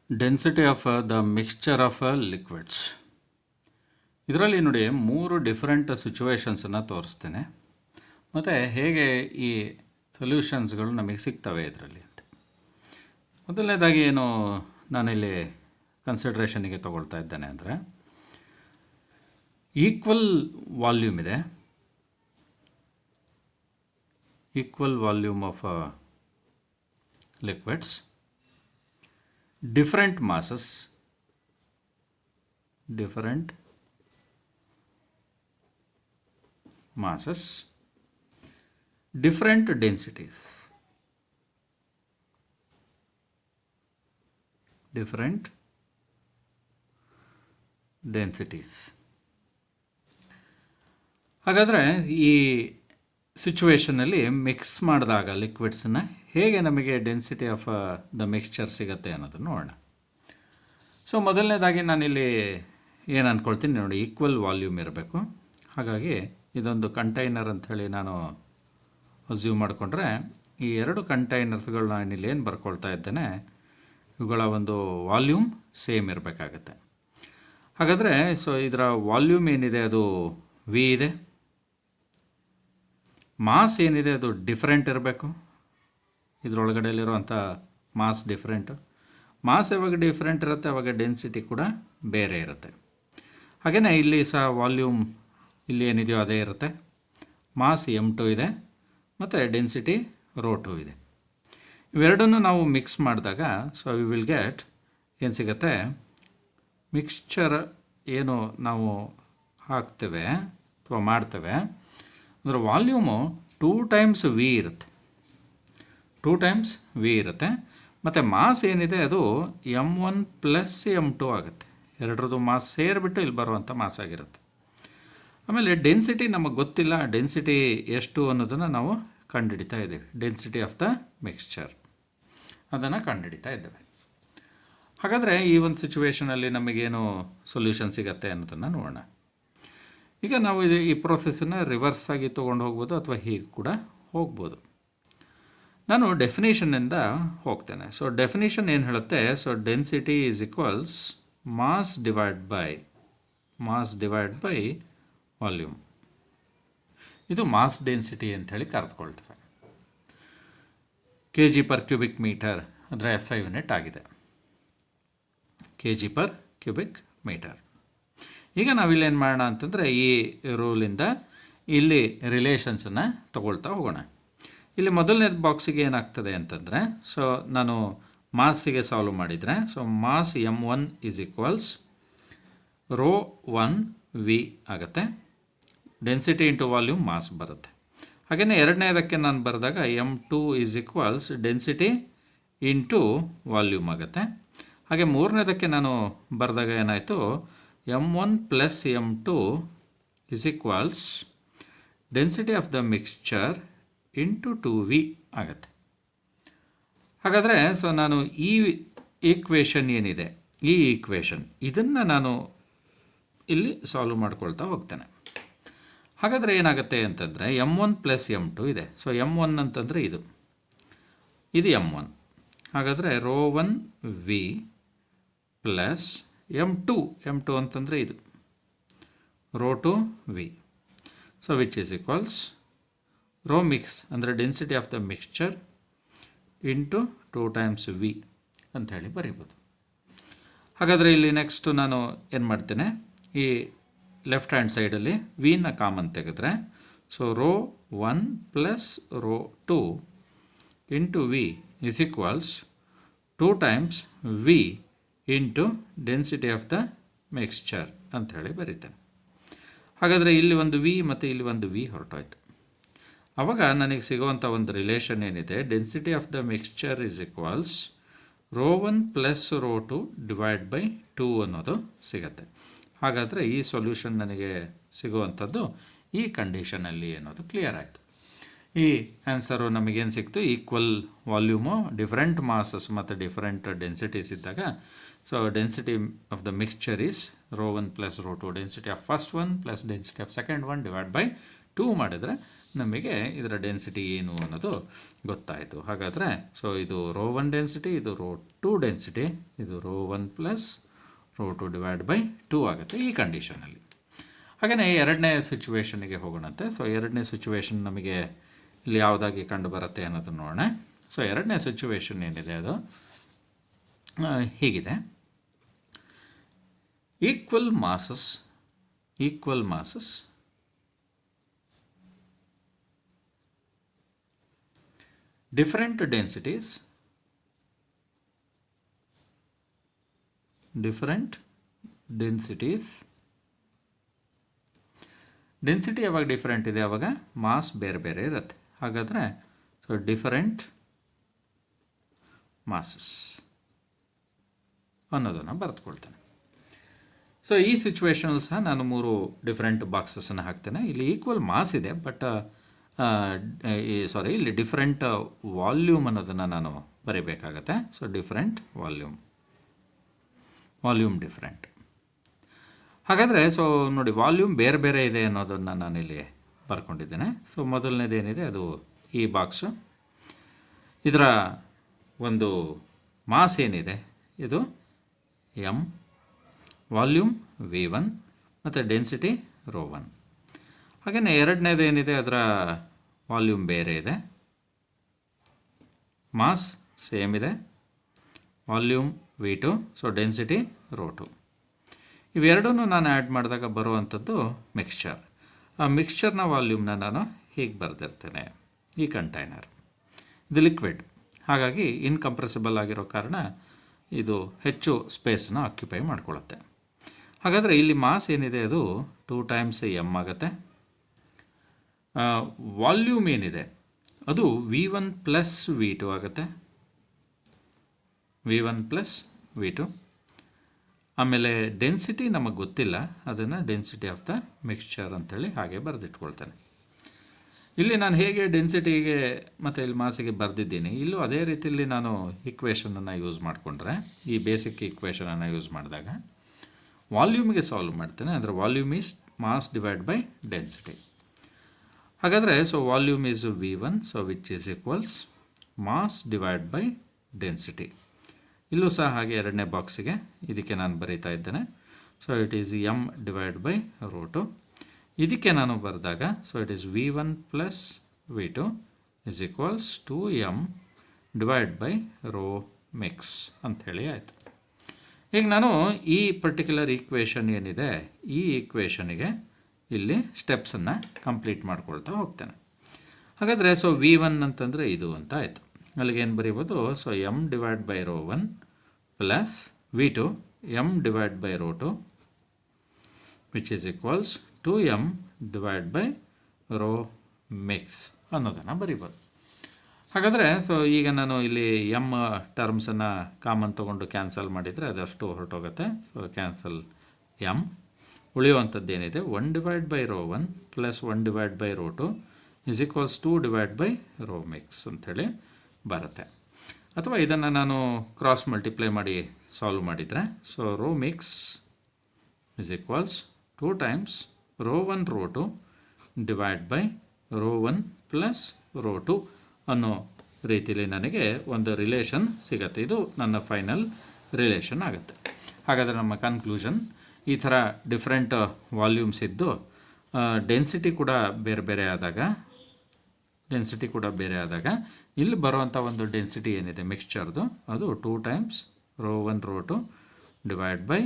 Density of the mixture of liquids. ಇದರಲ್ಲಿ ನೋಡಿ 3 different ಸಿಚುವೇಶನ್ಸನ್ನು ತೋರಿಸ್ತೇನೆ ಮತ್ತು ಹೇಗೆ ಈ ಸೊಲ್ಯೂಷನ್ಸ್ಗಳು ನಮಗೆ ಸಿಗ್ತವೆ ಇದರಲ್ಲಿ ಅಂತ. ಮೊದಲನೇದಾಗಿ ಏನು ನಾನಿಲ್ಲಿ ಕನ್ಸಿಡ್ರೇಷನಿಗೆ ತಗೊಳ್ತಾ ಇದ್ದೇನೆ ಅಂದರೆ, ಈಕ್ವಲ್ ವಾಲ್ಯೂಮ್ ಇದೆ, equal volume of liquids, different masses, different densities, different densities. ಹಾಗಾದರೆ ಈ ಸಿಚುವೇಷನಲ್ಲಿ ಮಿಕ್ಸ್ ಮಾಡಿದಾಗ ಲಿಕ್ವಿಡ್ಸನ್ನು ಹೇಗೆ ನಮಗೆ ಡೆನ್ಸಿಟಿ ಆಫ್ ದ ಮಿಕ್ಸ್ಚರ್ ಸಿಗುತ್ತೆ ಅನ್ನೋದನ್ನು ನೋಡೋಣ. ಸೊ ಮೊದಲನೇದಾಗಿ ನಾನಿಲ್ಲಿ ಏನು ಅಂದ್ಕೊಳ್ತೀನಿ ನೋಡಿ, ಈಕ್ವಲ್ ವಾಲ್ಯೂಮ್ ಇರಬೇಕು. ಹಾಗಾಗಿ ಇದೊಂದು ಕಂಟೈನರ್ ಅಂಥೇಳಿ ನಾನು ಅಸ್ಯೂಮ್ ಮಾಡಿಕೊಂಡ್ರೆ, ಈ 2 ಕಂಟೈನರ್ಸ್ಗಳು ನಾನಿಲ್ಲಿ ಏನು ಬರ್ಕೊಳ್ತಾ ಇದ್ದೇನೆ, ಇವುಗಳ ಒಂದು ವಾಲ್ಯೂಮ್ ಸೇಮ್ ಇರಬೇಕಾಗತ್ತೆ. ಹಾಗಾದರೆ ಸೊ ಇದರ ವಾಲ್ಯೂಮ್ ಏನಿದೆ ಅದು ವಿ ಇದೆ, ಮಾಸ್ ಏನಿದೆ ಅದು ಡಿಫ್ರೆಂಟ್ ಇರಬೇಕು. ಇದರೊಳಗಡೆಯಲ್ಲಿರುವಂಥ ಮಾಸ್ ಡಿಫ್ರೆಂಟು. ಮಾಸ್ ಯಾವಾಗ ಡಿಫ್ರೆಂಟ್ ಇರುತ್ತೆ ಆವಾಗ ಡೆನ್ಸಿಟಿ ಕೂಡ ಬೇರೆ ಇರುತ್ತೆ. ಹಾಗೆಯೇ ಇಲ್ಲಿ ಸಹ ವಾಲ್ಯೂಮ್ ಇಲ್ಲಿ ಏನಿದೆಯೋ ಅದೇ ಇರುತ್ತೆ. ಮಾಸ್ m2 ಇದೆ ಮತ್ತು ಡೆನ್ಸಿಟಿ ρ2 ಇದೆ. ಇವೆರಡನ್ನು ನಾವು ಮಿಕ್ಸ್ ಮಾಡಿದಾಗ ಸೊ ವಿ ವಿಲ್ ಗೆಟ್ ಏನು ಸಿಗುತ್ತೆ, ಮಿಕ್ಸ್ಚರ್ ಏನು ನಾವು ಹಾಕ್ತೇವೆ ಅಥವಾ ಮಾಡ್ತೇವೆ ಅದರ ವಾಲ್ಯೂಮು 2 times ವಿ ಇರುತ್ತೆ, 2 times ವಿ ಇರುತ್ತೆ. ಮತ್ತು ಮಾಸ್ ಏನಿದೆ ಅದು m1 + m2 ಆಗುತ್ತೆ. ಎರಡರದ್ದು ಮಾಸ್ ಸೇರಿಬಿಟ್ಟು ಇಲ್ಲಿ ಬರುವಂಥ ಮಾಸ್ ಆಗಿರುತ್ತೆ. ಆಮೇಲೆ ಡೆನ್ಸಿಟಿ ನಮಗೆ ಗೊತ್ತಿಲ್ಲ, ಡೆನ್ಸಿಟಿ ಎಷ್ಟು ಅನ್ನೋದನ್ನು ನಾವು ಕಂಡುಹಿಡಿತಾ ಇದ್ದೇವೆ. ಡೆನ್ಸಿಟಿ ಆಫ್ ದ ಮಿಕ್ಸ್ಚರ್ ಅದನ್ನು ಕಂಡುಹಿಡಿತಾ ಇದ್ದೇವೆ. ಹಾಗಾದರೆ ಈ ಒಂದು ಸಿಚುವೇಷನಲ್ಲಿ ನಮಗೇನು ಸೊಲ್ಯೂಷನ್ ಸಿಗುತ್ತೆ ಅನ್ನೋದನ್ನು ನೋಡೋಣ. ಈಗ ನಾವು ಈ ಪ್ರೊಸೆಸನ್ನು ರಿವರ್ಸ್ ಆಗಿ ತೊಗೊಂಡು ಹೋಗ್ಬೋದು ಅಥವಾ ಹೀಗೆ ಕೂಡ ಹೋಗ್ಬೋದು. ನಾನು ಡೆಫಿನೇಷನ್ನಿಂದ ಹೋಗ್ತೇನೆ. ಸೊ ಡೆಫಿನೇಷನ್ ಏನು ಹೇಳುತ್ತೆ, so density is equals mass divide by volume. ಇದು ಮಾಸ್ ಡೆನ್ಸಿಟಿ ಅಂಥೇಳಿ ಕರೆದುಕೊಳ್ತೇವೆ. kg/m², ಅದರ SI ಯೂನಿಟ್ ಆಗಿದೆ, kg/m². ಈಗ ನಾವಿಲ್ಲೇನು ಮಾಡೋಣ ಅಂತಂದರೆ, ಈ ರೂಲಿಂದ ಇಲ್ಲಿ ರಿಲೇಷನ್ಸನ್ನು ತಗೊಳ್ತಾ ಹೋಗೋಣ. ಇಲ್ಲಿ ಮೊದಲನೇ ಬಾಕ್ಸಿಗೆ ಏನಾಗ್ತದೆ ಅಂತಂದರೆ, ಸೊ ನಾನು ಮಾಸಿಗೆ ಸಾಲ್ವ್ ಮಾಡಿದರೆ, so mass m1 is equals ρ1v ಆಗುತ್ತೆ. ಡೆನ್ಸಿಟಿ ಇಂಟು ವಾಲ್ಯೂಮ್ ಮಾಸ್ ಬರುತ್ತೆ. ಹಾಗೆಯೇ ಎರಡನೇದಕ್ಕೆ ನಾನು ಬರೆದಾಗ m2 is equals density into volume ಆಗುತ್ತೆ. ಹಾಗೆ ಮೂರನೇದಕ್ಕೆ ನಾನು ಬರೆದಾಗ ಏನಾಯಿತು, m1 + m2 is equals density of the mixture into 2v ಆಗುತ್ತೆ. ಹಾಗಾದರೆ ಸೊ ನಾನು ಈ ಈಕ್ವೇಷನ್ ಏನಿದೆ, ಈ ಈಕ್ವೇಷನ್ ಇದನ್ನು ನಾನು ಇಲ್ಲಿ ಸಾಲ್ವ್ ಮಾಡ್ಕೊಳ್ತಾ ಹೋಗ್ತೇನೆ. ಹಾಗಾದರೆ ಏನಾಗುತ್ತೆ ಅಂತಂದರೆ, m1 + m2 ಇದೆ. ಸೊ m1 ಅಂತಂದರೆ ಇದು m1. ಹಾಗಾದರೆ ρ1v ಪ್ಲಸ್ m2 ಅಂತಂದರೆ ಇದು ρ2v. So which is equals rho mix ಅಂದರೆ density of the mixture into 2 times v ಅಂಥೇಳಿ ಬರೀಬೋದು. ಹಾಗಾದರೆ ಇಲ್ಲಿ ನೆಕ್ಸ್ಟು ನಾನು ಏನು ಮಾಡ್ತೇನೆ, ಈ ಲೆಫ್ಟ್ ಹ್ಯಾಂಡ್ ಸೈಡಲ್ಲಿ ವಿನ ಕಾಮನ್ ತೆಗೆದ್ರೆ, so ρ1 + ρ2 into v is equals 2 times v into density of the mixture ಅಂಥೇಳಿ ಬರೀತೇನೆ. ಹಾಗಾದರೆ ಇಲ್ಲಿ ಒಂದು ವಿ ಮತ್ತು ಇಲ್ಲಿ ಒಂದು ವಿ ಹೊರಟೋಯ್ತು. ಆವಾಗ ನನಗೆ ಸಿಗುವಂಥ ಒಂದು ರಿಲೇಷನ್ ಏನಿದೆ, density of the mixture is equals ρ1 + ρ2 / 2 ಅನ್ನೋದು ಸಿಗುತ್ತೆ. ಹಾಗಾದರೆ ಈ ಸೊಲ್ಯೂಷನ್ ನನಗೆ ಸಿಗುವಂಥದ್ದು ಈ ಕಂಡೀಷನಲ್ಲಿ ಅನ್ನೋದು ಕ್ಲಿಯರ್ ಆಯಿತು. ಈ ಆನ್ಸರು ನಮಗೇನು ಸಿಕ್ತು, ಈಕ್ವಲ್ ವಾಲ್ಯೂಮು, ಡಿಫ್ರೆಂಟ್ ಮಾಸಸ್ ಮತ್ತು ಡಿಫ್ರೆಂಟ್ ಡೆನ್ಸಿಟೀಸ್ ಇದ್ದಾಗ, so density of the mixture is ρ1 + ρ2, density of first one plus density of second one / 2 ಮಾಡಿದರೆ ನಮಗೆ ಇದರ ಡೆನ್ಸಿಟಿ ಏನು ಅನ್ನೋದು ಗೊತ್ತಾಯಿತು. ಹಾಗಾದರೆ ಸೊ ಇದು ರೋ 1 ಡೆನ್ಸಿಟಿ, ಇದು ರೋ 2 ಡೆನ್ಸಿಟಿ, ಇದು rho 1 plus rho 2 divide by 2 ಆಗುತ್ತೆ ಈ ಕಂಡೀಷನಲ್ಲಿ. ಹಾಗೆಯೇ ಎರಡನೇ ಸಿಚುವೇಷನ್ನಿಗೆ ಹೋಗೋಣಂತೆ. ಸೊ ಎರಡನೇ ಸಿಚುವೇಷನ್ ನಮಗೆ ಇಲ್ಲಿ ಯಾವುದಾಗಿ ಕಂಡು ಬರುತ್ತೆ ಅನ್ನೋದನ್ನು ನೋಡೋಣ. ಸೊ ಎರಡನೇ ಸಿಚುವೇಷನ್ ಏನಿದೆ ಅದು ಹೀಗಿದೆ. Equal masses different densities density ಯಾವಾಗ ಡಿಫರೆಂಟ್ ಇದೆ ಆವಾಗ ಮಾಸ್ ಬೇರೆ ಬೇರೆ ಇರುತ್ತೆ. ಹಾಗಾದರೆ ಸೊ ಡಿಫರೆಂಟ್ ಮಾಸಸ್ ಅನ್ನೋದನ್ನು ಬರೆದುಕೊಳ್ತೇನೆ. ಸೊ ಈ ಸಿಚುವೇಶನಲ್ಲಿ ಸಹ ನಾನು 3 ಡಿಫರೆಂಟ್ ಬಾಕ್ಸಸ್ಸನ್ನು ಹಾಕ್ತೇನೆ. ಇಲ್ಲಿ ಈಕ್ವಲ್ ಮಾಸ್ ಇದೆ, ಬಟ್ ಇಲ್ಲಿ ಡಿಫರೆಂಟ್ ವಾಲ್ಯೂಮ್ ಅನ್ನೋದನ್ನು ನಾನು ಬರೀಬೇಕಾಗತ್ತೆ. So different volume different. ಹಾಗಾದರೆ ಸೊ ನೋಡಿ, ವಾಲ್ಯೂಮ್ ಬೇರೆ ಬೇರೆ ಇದೆ ಅನ್ನೋದನ್ನು ನಾನಿಲ್ಲಿ ಬರ್ಕೊಂಡಿದ್ದೇನೆ. ಸೊ ಮೊದಲನೇದೇನಿದೆ ಅದು ಈ ಬಾಕ್ಸು. ಇದರ ಒಂದು ಮಾಸ್ ಏನಿದೆ ಇದು m, ವಾಲ್ಯೂಮ್ v1 ಮತ್ತು ಡೆನ್ಸಿಟಿ ರೋ 1. ಹಾಗೆಯೇ ಎರಡನೇದು ಏನಿದೆ ಅದರ ವಾಲ್ಯೂಮ್ ಬೇರೆ ಇದೆ, ಮಾಸ್ ಸೇಮ್ ಇದೆ, volume v2, so density rho 2. ಇವೆರಡನ್ನೂ ನಾನು ಆ್ಯಡ್ ಮಾಡಿದಾಗ ಬರುವಂಥದ್ದು ಮಿಕ್ಸ್ಚರ್. ಆ ಮಿಕ್ಸ್ಚರ್ನ ವಾಲ್ಯೂಮ್ನ ನಾನು ಹೀಗೆ ಬರೆದಿರ್ತೇನೆ. ಈ ಕಂಟೈನರ್ ಇದು ಲಿಕ್ವಿಡ್, ಹಾಗಾಗಿ ಇನ್ಕಂಪ್ರೆಸಿಬಲ್ ಆಗಿರೋ ಕಾರಣ ಇದು ಹೆಚ್ಚು ಸ್ಪೇಸನ್ನು ಆಕ್ಯುಪೈ ಮಾಡ್ಕೊಳ್ಳುತ್ತೆ. ಹಾಗಾದರೆ ಇಲ್ಲಿ ಮಾಸ್ ಏನಿದೆ ಅದು 2 ಟೈಮ್ಸ್ m ಆಗುತ್ತೆ. ವಾಲ್ಯೂಮ್ ಏನಿದೆ ಅದು v1 ಪ್ಲಸ್ v2 ಆಗುತ್ತೆ, v1 ಪ್ಲಸ್ v2. ಆಮೇಲೆ ಡೆನ್ಸಿಟಿ ನಮಗೆ ಗೊತ್ತಿಲ್ಲ, ಅದನ್ನು ಡೆನ್ಸಿಟಿ ಆಫ್ ದ ಮಿಕ್ಸ್ಚರ್ ಅಂಥೇಳಿ ಹಾಗೆ ಬರೆದಿಟ್ಕೊಳ್ತೇನೆ. ಇಲ್ಲಿ ನಾನು ಹೇಗೆ ಡೆನ್ಸಿಟಿಗೆ ಮತ್ತು ಇಲ್ಲಿ ಮಾಸಿಗೆ ಬರೆದಿದ್ದೀನಿ, ಇಲ್ಲೂ ಅದೇ ರೀತಿಯಲ್ಲಿ ನಾನು ಈಕ್ವೇಷನನ್ನು ಯೂಸ್ ಮಾಡಿಕೊಂಡ್ರೆ, ಈ ಬೇಸಿಕ್ ಈಕ್ವೇಷನನ್ನು ಯೂಸ್ ಮಾಡಿದಾಗ ವಾಲ್ಯೂಮಿಗೆ ಸಾಲ್ವ್ ಮಾಡ್ತೇನೆ. ಅಂದರೆ volume is mass divide by density. ಹಾಗಾದರೆ so volume is v1, so which is equals mass divide by density. ಇಲ್ಲೂ ಸಹ ಹಾಗೆ ಎರಡನೇ ಬಾಕ್ಸಿಗೆ ಇದಕ್ಕೆ ನಾನು ಬರೀತಾ ಇದ್ದೇನೆ. So it is m divide by rho 2. ಇದಕ್ಕೆ ನಾನು ಬರೆದಾಗ so it is v1 plus v2 is equals 2m divide by rho mix ಅಂಥೇಳಿ ಆಯಿತು. ಈಗ ನಾನು ಈ ಪರ್ಟಿಕ್ಯುಲರ್ ಈಕ್ವೇಷನ್ ಏನಿದೆ ಈ ಈಕ್ವೇಷನಿಗೆ ಇಲ್ಲಿ ಸ್ಟೆಪ್ಸನ್ನು ಕಂಪ್ಲೀಟ್ ಮಾಡ್ಕೊಳ್ತಾ ಹೋಗ್ತೇನೆ. ಹಾಗಾದರೆ ಸೊ v1 ಅಂತಂದರೆ ಇದು ಅಂತ ಆಯಿತು. ಅಲ್ಲಿಗೆ ಏನು ಬರೀಬೋದು, so m divide by rho 1 plus v2 m divide by rho 2 which is equals 2m divide by rho mix ಅನ್ನೋದನ್ನು ಬರೀಬೋದು. ಹಾಗಾದರೆ ಸೊ ಈಗ ನಾನು ಇಲ್ಲಿ m ಟರ್ಮ್ಸನ್ನು ಕಾಮನ್ ತೊಗೊಂಡು ಕ್ಯಾನ್ಸಲ್ ಮಾಡಿದರೆ ಅದಷ್ಟು ಹೊರಟೋಗುತ್ತೆ. ಸೊ ಕ್ಯಾನ್ಸಲ್ m, ಉಳಿಯುವಂಥದ್ದು ಏನಿದೆ 1 divide by rho 1 plus 1 divide by rho 2 is equals 2 divide by rho mix ಅಂಥೇಳಿ ಬರುತ್ತೆ. ಅಥವಾ ಇದನ್ನು ನಾನು ಕ್ರಾಸ್ ಮಲ್ಟಿಪ್ಲೈ ಮಾಡಿ ಸಾಲ್ವ್ ಮಾಡಿದರೆ so rho mix is equals 2 times rho 1 rho 2 divide by rho 1 plus rho 2 ಅನ್ನೋ ರೀತಿಯಲ್ಲಿ ನನಗೆ ಒಂದು ರಿಲೇಷನ್ ಸಿಗುತ್ತೆ. ಇದು ನನ್ನ ಫೈನಲ್ ರಿಲೇಷನ್ ಆಗುತ್ತೆ. ಹಾಗಾದರೆ ನಮ್ಮ ಕನ್ಕ್ಲೂಷನ್ ಈ ಥರ ಡಿಫ್ರೆಂಟ್ ವಾಲ್ಯೂಮ್ಸ್ ಇದ್ದು ಡೆನ್ಸಿಟಿ ಕೂಡ ಬೇರೆ ಬೇರೆ ಆದಾಗ ಇಲ್ಲಿ ಬರುವಂಥ ಒಂದು ಡೆನ್ಸಿಟಿ ಏನಿದೆ ಮಿಕ್ಸ್ಚರ್ದು ಅದು 2 times rho 1 rho 2 divide by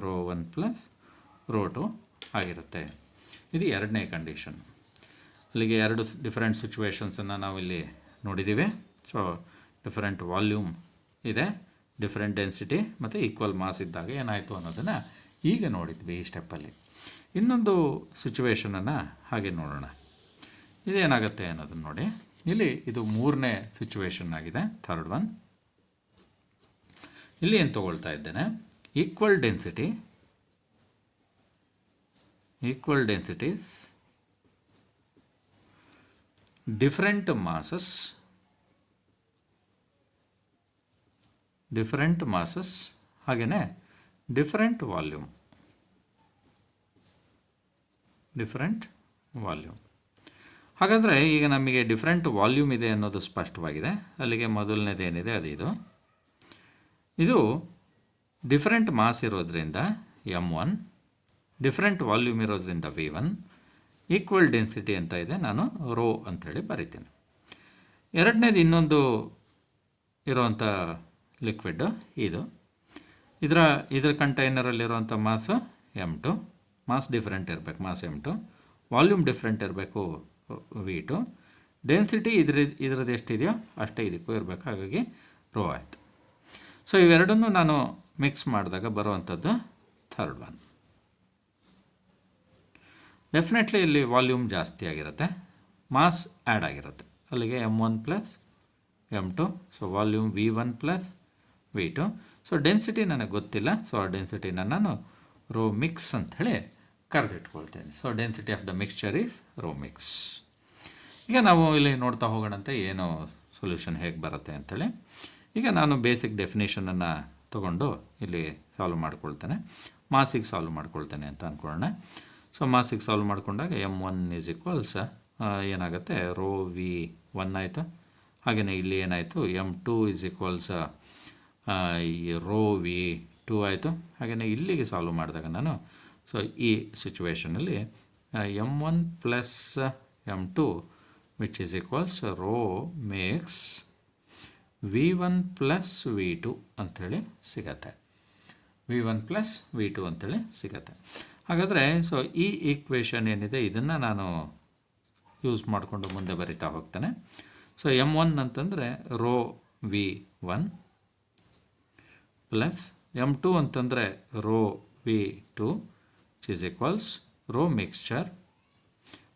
rho 1 plus rho 2 ಆಗಿರುತ್ತೆ. ಇದು ಎರಡನೇ ಕಂಡೀಷನ್. ಅಲ್ಲಿಗೆ ಎರಡು ಡಿಫರೆಂಟ್ ಸಿಚುವೇಷನ್ಸನ್ನು ನಾವಿಲ್ಲಿ ನೋಡಿದ್ದೀವಿ. ಸೊ ಡಿಫರೆಂಟ್ ವಾಲ್ಯೂಮ್ ಇದೆ, ಡಿಫರೆಂಟ್ ಡೆನ್ಸಿಟಿ ಮತ್ತು ಈಕ್ವಲ್ ಮಾಸ್ ಇದ್ದಾಗ ಏನಾಯಿತು ಅನ್ನೋದನ್ನು ಈಗ ನೋಡಿದ್ವಿ ಈ ಸ್ಟೆಪ್ಪಲ್ಲಿ. ಇನ್ನೊಂದು ಸಿಚುವೇಷನನ್ನು ಹಾಗೆ ನೋಡೋಣ, ಇದೇನಾಗುತ್ತೆ ಅನ್ನೋದನ್ನು ನೋಡಿ. ಇಲ್ಲಿ ಇದು 3ನೇ ಸಿಚುವೇಷನ್ ಆಗಿದೆ, ಥರ್ಡ್ ಒನ್. ಇಲ್ಲಿ ಏನು ತೊಗೊಳ್ತಾ ಇದ್ದೇನೆ, ಈಕ್ವಲ್ ಡೆನ್ಸಿಟೀಸ್, ಡಿಫರೆಂಟ್ ಮಾಸಸ್ ಹಾಗೆಯೇ ಡಿಫರೆಂಟ್ ವಾಲ್ಯೂಮ್. ಹಾಗಾದರೆ ಈಗ ನಮಗೆ ಡಿಫ್ರೆಂಟ್ ವಾಲ್ಯೂಮ್ ಇದೆ ಅನ್ನೋದು ಸ್ಪಷ್ಟವಾಗಿದೆ. ಅಲ್ಲಿಗೆ ಮೊದಲನೇದು ಏನಿದೆ ಅದು ಇದು ಡಿಫ್ರೆಂಟ್ ಮಾಸ್ ಇರೋದ್ರಿಂದ m1, ಡಿಫ್ರೆಂಟ್ ವಾಲ್ಯೂಮ್ ಇರೋದ್ರಿಂದ v1, ಈಕ್ವಲ್ ಡೆನ್ಸಿಟಿ ಅಂತ ಇದೆ, ನಾನು ರೋ ಅಂಥೇಳಿ ಬರಿತೀನಿ. ಎರಡನೇದು ಇನ್ನೊಂದು ಇರೋವಂಥ ಲಿಕ್ವಿಡ್ ಇದರ ಕಂಟೈನರಲ್ಲಿರುವಂಥ ಮಾಸು m2, ಮಾಸ್ ಡಿಫ್ರೆಂಟ್ ಇರಬೇಕು, ಮಾಸ್ m2, ವಾಲ್ಯೂಮ್ ಡಿಫ್ರೆಂಟ್ ಇರಬೇಕು v2, ಡೆನ್ಸಿಟಿ ಇದ್ರದ್ದು ಎಷ್ಟಿದೆಯೋ ಅಷ್ಟೇ ಇದಕ್ಕೂ ಇರಬೇಕು, ಹಾಗಾಗಿ ರೋ ಆಯಿತು. ಸೊ ಇವೆರಡನ್ನೂ ನಾನು ಮಿಕ್ಸ್ ಮಾಡಿದಾಗ ಬರುವಂಥದ್ದು ಥರ್ಡ್ ಒನ್. ಡೆಫಿನೆಟ್ಲಿ ಇಲ್ಲಿ ವಾಲ್ಯೂಮ್ ಜಾಸ್ತಿ ಆಗಿರುತ್ತೆ, ಮಾಸ್ ಆ್ಯಡ್ ಆಗಿರುತ್ತೆ, ಅಲ್ಲಿಗೆ m1 plus m2, so volume v1 plus v2. So density ನನಗೆ ಗೊತ್ತಿಲ್ಲ, ಸೊ ಆ ಡೆನ್ಸಿಟಿನ ನಾನು ರೋ ಮಿಕ್ಸ್ ಅಂಥೇಳಿ ಕರೆದಿಟ್ಕೊಳ್ತೇನೆ. So density of the mixture is rho mix. ಈಗ ನಾವು ಇಲ್ಲಿ ನೋಡ್ತಾ ಹೋಗೋಣಂತೆ ಏನು ಸೊಲ್ಯೂಷನ್ ಹೇಗೆ ಬರುತ್ತೆ ಅಂಥೇಳಿ. ಈಗ ನಾನು ಬೇಸಿಕ್ ಡೆಫಿನೇಷನನ್ನು ತೊಗೊಂಡು ಇಲ್ಲಿ ಸಾಲ್ವ್ ಮಾಡ್ಕೊಳ್ತೇನೆ, ಮಾಸಿಗೆ ಸಾಲ್ವ್ ಮಾಡ್ಕೊಳ್ತೇನೆ ಅಂತ ಅಂದ್ಕೊಳ್ಳೋಣ. ಸೊ ಮಾಸಿಗೆ ಸಾಲ್ವ್ ಮಾಡಿಕೊಂಡಾಗ m1 ಈಸ್ ಈಕ್ವಲ್ಸ್ ಏನಾಗುತ್ತೆ, ರೋ v1 ಆಯಿತು. ಹಾಗೆಯೇ ಇಲ್ಲಿ ಏನಾಯಿತು, m2 is equals rho v2 ಆಯಿತು. ಹಾಗೆಯೇ ಇಲ್ಲಿಗೆ ಸಾಲ್ವ್ ಮಾಡಿದಾಗ ನಾನು ಸೊ ಈ ಸಿಚುವೇಷನಲ್ಲಿ m1 plus m2 which is equals rho makes v1 plus v2 ಅಂಥೇಳಿ ಸಿಗತ್ತೆ, v1 ಪ್ಲಸ್ v2 ಅಂಥೇಳಿ ಸಿಗತ್ತೆ. ಹಾಗಾದರೆ ಸೊ ಈ ಈಕ್ವೇಷನ್ ಏನಿದೆ ಇದನ್ನು ನಾನು ಯೂಸ್ ಮಾಡಿಕೊಂಡು ಮುಂದೆ ಬರಿತಾ ಹೋಗ್ತೇನೆ. ಸೊ m1 ಅಂತಂದರೆ ರೋ v1 ಪ್ಲಸ್ m2 ಅಂತಂದರೆ rho v2 which is equals row mixture,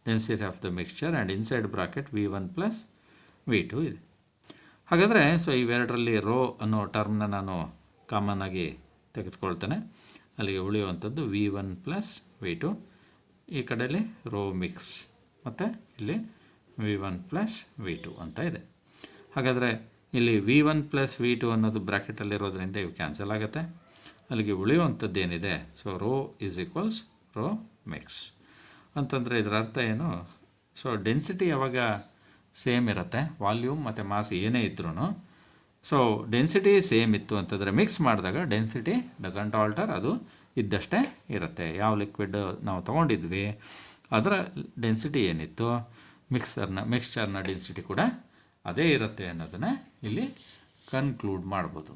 density of the mixture, and inside bracket v1 plus v2 ಇದೆ. ಹಾಗಾದರೆ ಸೊ ಇವೆರಡರಲ್ಲಿ ರೋ ಅನ್ನೋ ಟರ್ಮ್ನ ನಾನು ಕಾಮನ್ ಆಗಿ ತೆಗೆದುಕೊಳ್ತೇನೆ, ಅಲ್ಲಿಗೆ ಉಳಿಯುವಂಥದ್ದು v1 ಪ್ಲಸ್ v2, ಈ ಕಡೆಯಲ್ಲಿ ರೋ ಮಿಕ್ಸ್ ಮತ್ತು ಇಲ್ಲಿ v1 ಪ್ಲಸ್ v2 ಅಂತ ಇದೆ. ಹಾಗಾದರೆ ಇಲ್ಲಿ v1 ಪ್ಲಸ್ v2 ಅನ್ನೋದು ಬ್ರ್ಯಾಕೆಟಲ್ಲಿರೋದ್ರಿಂದ ಇವು ಕ್ಯಾನ್ಸಲ್ ಆಗುತ್ತೆ, ಅಲ್ಲಿಗೆ ಉಳಿಯುವಂಥದ್ದು ಏನಿದೆ, so rho is equals rho mix ಅಂತಂದರೆ ಇದರ ಅರ್ಥ ಏನು, ಸೊ ಡೆನ್ಸಿಟಿ ಯಾವಾಗ ಸೇಮ್ ಇರುತ್ತೆ, ವಾಲ್ಯೂಮ್ ಮತ್ತು ಮಾಸ್ ಏನೇ ಇದ್ರೂ ಸೊ ಡೆನ್ಸಿಟಿ ಸೇಮ್ ಇತ್ತು ಅಂತಂದರೆ ಮಿಕ್ಸ್ ಮಾಡಿದಾಗ ಡೆನ್ಸಿಟಿ ಡಸಂಟ್ ಆಲ್ಟರ್, ಅದು ಇದ್ದಷ್ಟೇ ಇರುತ್ತೆ. ಯಾವ ಲಿಕ್ವಿಡ್ ನಾವು ತೊಗೊಂಡಿದ್ವಿ ಅದರ ಡೆನ್ಸಿಟಿ ಏನಿತ್ತು ಮಿಕ್ಸ್ಚರ್ನ ಡೆನ್ಸಿಟಿ ಕೂಡ ಅದೇ ಇರುತ್ತೆ ಅನ್ನೋದನ್ನು ಇಲ್ಲಿ ಕನ್ಕ್ಲೂಡ್ ಮಾಡ್ಬೋದು.